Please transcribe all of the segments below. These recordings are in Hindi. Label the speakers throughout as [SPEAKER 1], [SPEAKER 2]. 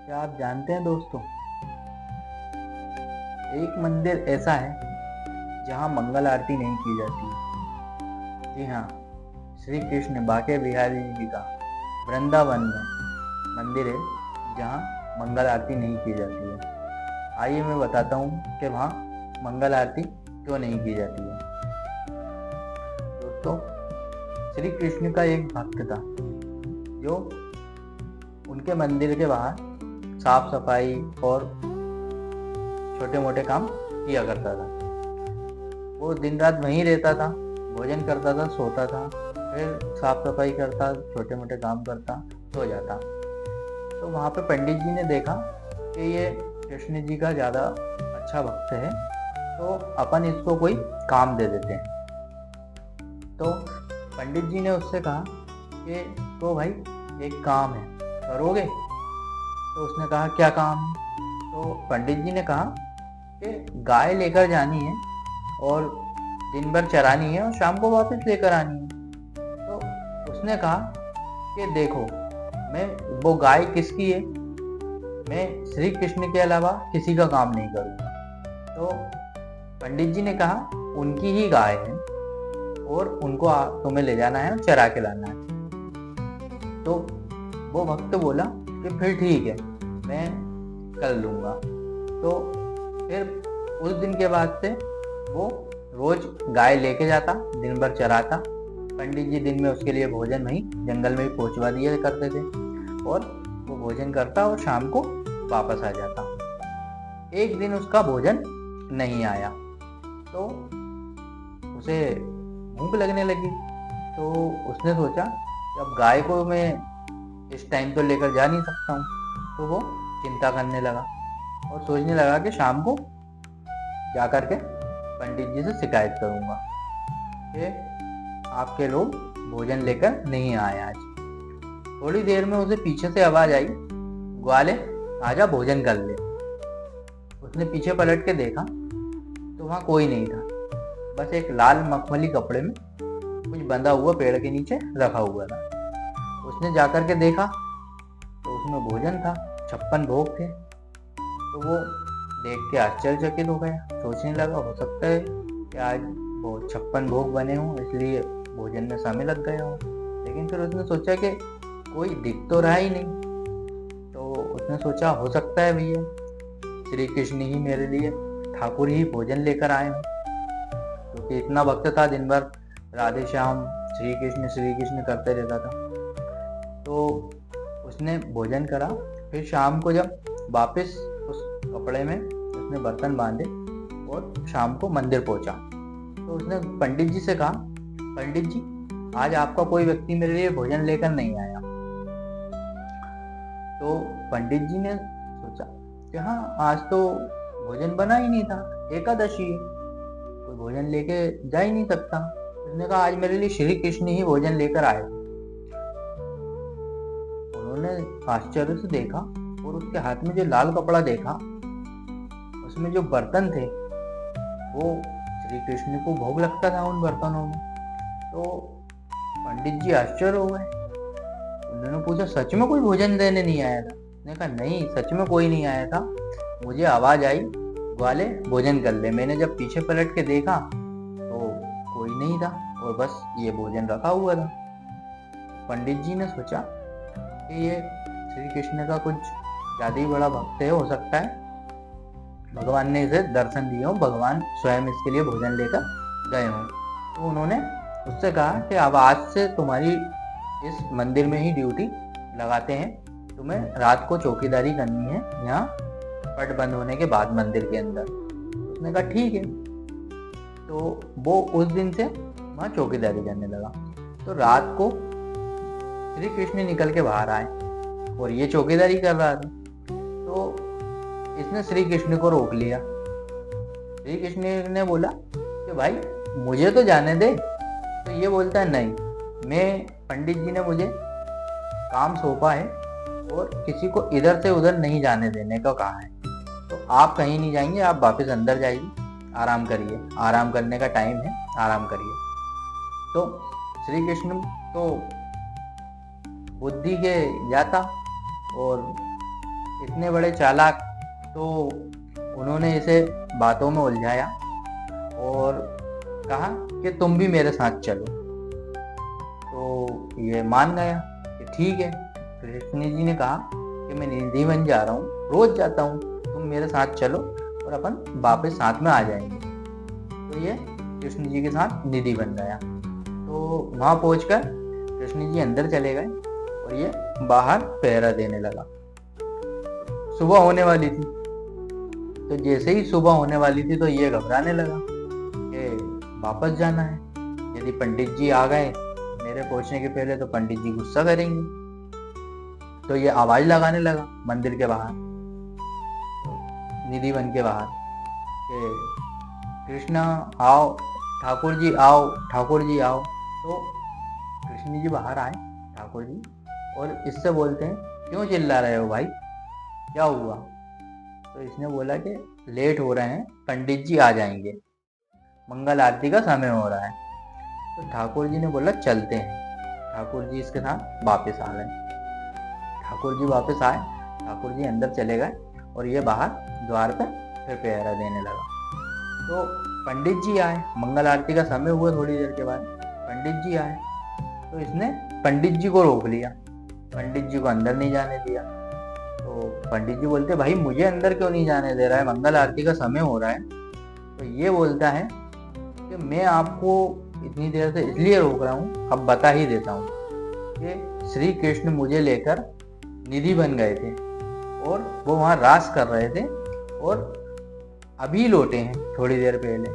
[SPEAKER 1] क्या आप जानते हैं दोस्तों, एक मंदिर ऐसा है जहाँ मंगल आरती नहीं की जाती। जी हाँ, श्री कृष्ण बांके बिहारी जी का वृंदावन में मंदिर है जहाँ मंगल आरती नहीं की जाती है। आइए मैं बताता हूँ कि वहाँ मंगल आरती क्यों नहीं की जाती है। दोस्तों, श्री कृष्ण का एक भक्त था जो उनके मंदिर के बाहर साफ सफाई और छोटे मोटे काम किया करता था। वो दिन रात वहीं रहता था, भोजन करता था, सोता था, फिर साफ सफाई करता, छोटे मोटे काम करता, सो जाता। तो वहाँ पे पंडित जी ने देखा कि ये कृष्ण जी का ज़्यादा अच्छा भक्त है, तो अपन इसको कोई काम दे देते हैं। तो पंडित जी ने उससे कहा कि तो भाई एक काम है, करोगे? तो उसने कहा क्या काम है? तो पंडित जी ने कहा कि गाय लेकर जानी है और दिन भर चरानी है और शाम को वापस लेकर आनी है। तो उसने कहा कि देखो, मैं वो गाय किसकी है, मैं श्री कृष्ण के अलावा किसी का काम नहीं करूँगा। तो पंडित जी ने कहा उनकी ही गाय है और उनको तुम्हें ले जाना है और चरा के लाना है। तो वो भक्त बोला कि फिर ठीक है, मैं कर लूँगा। तो फिर उस दिन के बाद से वो रोज गाय लेके जाता, दिन भर चराता। पंडित जी दिन में उसके लिए भोजन वहीं जंगल में ही पहुंचवा दिया करते थे और वो भोजन करता और शाम को वापस आ जाता। एक दिन उसका भोजन नहीं आया तो उसे भूख लगने लगी। तो उसने सोचा कि अब गाय को मैं इस टाइम तो लेकर जा नहीं सकता हूँ। तो वो चिंता करने लगा और सोचने लगा कि शाम को जाकर के पंडित जी से शिकायत करूंगा कि आपके लोग भोजन लेकर नहीं आए आज। थोड़ी देर में उसे पीछे से आवाज आई, ग्वाले आजा भोजन कर ले। उसने पीछे पलट के देखा तो वहां कोई नहीं था, बस एक लाल मखमली कपड़े में कुछ बंधा हुआ पेड़ के नीचे रखा हुआ था। उसने जाकर के देखा तो उसमें भोजन था, 56 भोग थे। तो वो देख के आश्चर्यचकित हो गया, सोचने लगा हो सकता है कि आज वो 56 भोग बने हों इसलिए भोजन में समय लग गया हो। लेकिन फिर उसने सोचा कि कोई दिख तो रहा ही नहीं। तो उसने सोचा हो सकता है भैया श्री कृष्ण ही मेरे लिए, ठाकुर ही भोजन लेकर आए हों, क्योंकि इतना वक्त था दिन भर राधे श्याम श्री कृष्ण करते रहता था। तो उसने भोजन करा। फिर शाम को जब वापस उस कपड़े में उसने बर्तन बांधे और शाम को मंदिर पहुंचा तो उसने पंडित जी से कहा, पंडित जी आज आपका कोई व्यक्ति मेरे लिए भोजन लेकर नहीं आया। तो पंडित जी ने सोचा कि हाँ, आज तो भोजन बना ही नहीं था, एकादशी है, कोई भोजन लेके जा ही नहीं सकता। उसने कहा आज मेरे लिए श्री कृष्ण ही भोजन लेकर आए। उन्होंने आश्चर्य से देखा और उसके हाथ में जो लाल कपड़ा देखा उसमें जो बर्तन थे वो श्री कृष्ण को भोग लगता था उन बर्तनों में। तो पंडित जी आश्चर्य हो गए। उन्होंने पूछा सच में कोई भोजन देने नहीं आया था? उसने कहा नहीं, सच में कोई नहीं आया था, मुझे आवाज आई ग्वाले भोजन कर ले। मैंने जब पीछे पलट के देखा तो कोई नहीं था और बस ये भोजन रखा हुआ था। पंडित जी ने सोचा कि ये श्री कृष्ण का कुछ ज्यादा ही बड़ा भक्त है, हो सकता है भगवान ने इसे दर्शन दिए हो, भगवान स्वयं इसके लिए भोजन लेकर गए हों। तो उन्होंने उससे कहा कि अब आज से तुम्हारी इस मंदिर में ही ड्यूटी लगाते हैं, तुम्हें रात को चौकीदारी करनी है यहाँ पट बंद होने के बाद मंदिर के अंदर। उसने कहा ठीक है। तो वो उस दिन से वहाँ चौकीदारी करने लगा। तो रात को श्री कृष्ण निकल के बाहर आए और ये चौकीदारी कर रहा था। तो इसने श्री कृष्ण को रोक लिया। श्री कृष्ण ने बोला कि भाई मुझे तो जाने दे। तो ये बोलता है नहीं, मैं पंडित जी ने मुझे काम सौंपा है और किसी को इधर से उधर नहीं जाने देने का कहा है। तो आप कहीं नहीं जाएंगे, आप वापस अंदर जाइए, आराम करिए, आराम करने का टाइम है, आराम करिए। तो श्री कृष्ण तो बुद्धि के जाता और इतने बड़े चालाक, तो उन्होंने इसे बातों में उलझाया और कहा कि तुम भी मेरे साथ चलो। तो ये मान गया कि ठीक है। कृष्ण जी ने कहा कि मैं निधि बन जा रहा हूँ, रोज जाता हूँ, तुम मेरे साथ चलो और अपन वापस साथ में आ जाएंगे। तो ये कृष्ण जी के साथ निधि बन गया। तो वहां पहुंचकर कृष्ण जी अंदर चले गए और ये बाहर पहरा देने लगा। सुबह होने वाली थी, तो जैसे ही सुबह होने वाली थी तो ये घबराने लगा कि वापस जाना है। यदि पंडित जी आ गए मेरे पहुंचने के पहले तो पंडित जी गुस्सा करेंगे। तो ये आवाज लगाने लगा मंदिर के बाहर, निधि वन के बाहर, कि कृष्णा आओ, ठाकुर जी आओ, ठाकुर जी आओ। तो कृष्ण जी बाहर आए, ठाकुर जी, और इससे बोलते हैं क्यों चिल्ला रहे हो भाई, क्या हुआ? तो इसने बोला कि लेट हो रहे हैं, पंडित जी आ जाएंगे, मंगल आरती का समय हो रहा है। तो ठाकुर जी ने बोला चलते हैं। ठाकुर जी इसके साथ वापस आ गए। ठाकुर जी वापस आए, ठाकुर जी अंदर चले गए और ये बाहर द्वार पे फिर पहरा देने लगा। तो पंडित जी आए, मंगल आरती का समय हुआ थोड़ी देर के बाद, पंडित जी आए तो इसने पंडित जी को रोक लिया, पंडित जी को अंदर नहीं जाने दिया। तो पंडित जी बोलते भाई मुझे अंदर क्यों नहीं जाने दे रहा है, मंगल आरती का समय हो रहा है। तो ये बोलता है कि मैं आपको इतनी देर से इसलिए रोक रहा हूँ, अब बता ही देता हूँ कि श्री कृष्ण मुझे लेकर निधि बन गए थे और वो वहाँ रास कर रहे थे और अभी लौटे हैं थोड़ी देर पहले,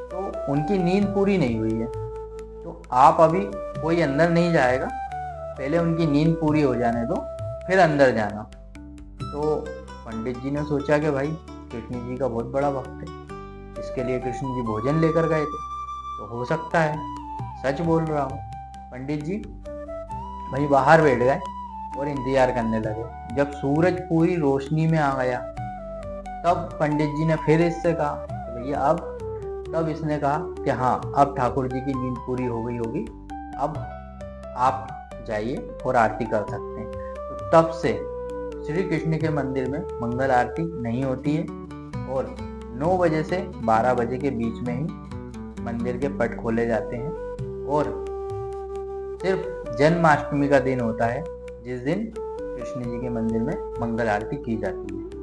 [SPEAKER 1] तो उनकी नींद पूरी नहीं हुई है। तो आप अभी कोई अंदर नहीं जाएगा, पहले उनकी नींद पूरी हो जाने दो फिर अंदर जाना। तो पंडित जी ने सोचा कि भाई कृष्ण जी का बहुत बड़ा भक्त है, इसके लिए कृष्ण जी भोजन लेकर गए थे, तो हो सकता है सच बोल रहा हूँ। पंडित जी भाई बाहर बैठ गए और इंतजार करने लगे। जब सूरज पूरी रोशनी में आ गया तब पंडित जी ने फिर इससे कहा भैया अब, तब इसने कहा कि हाँ अब ठाकुर जी की नींद पूरी हो गई होगी, अब आप जाइए और आरती कर सकते हैं। तो तब से श्री कृष्ण के मंदिर में मंगल आरती नहीं होती है और 9 बजे से 12 बजे के बीच में ही मंदिर के पट खोले जाते हैं और सिर्फ जन्माष्टमी का दिन होता है जिस दिन कृष्ण जी के मंदिर में मंगल आरती की जाती है।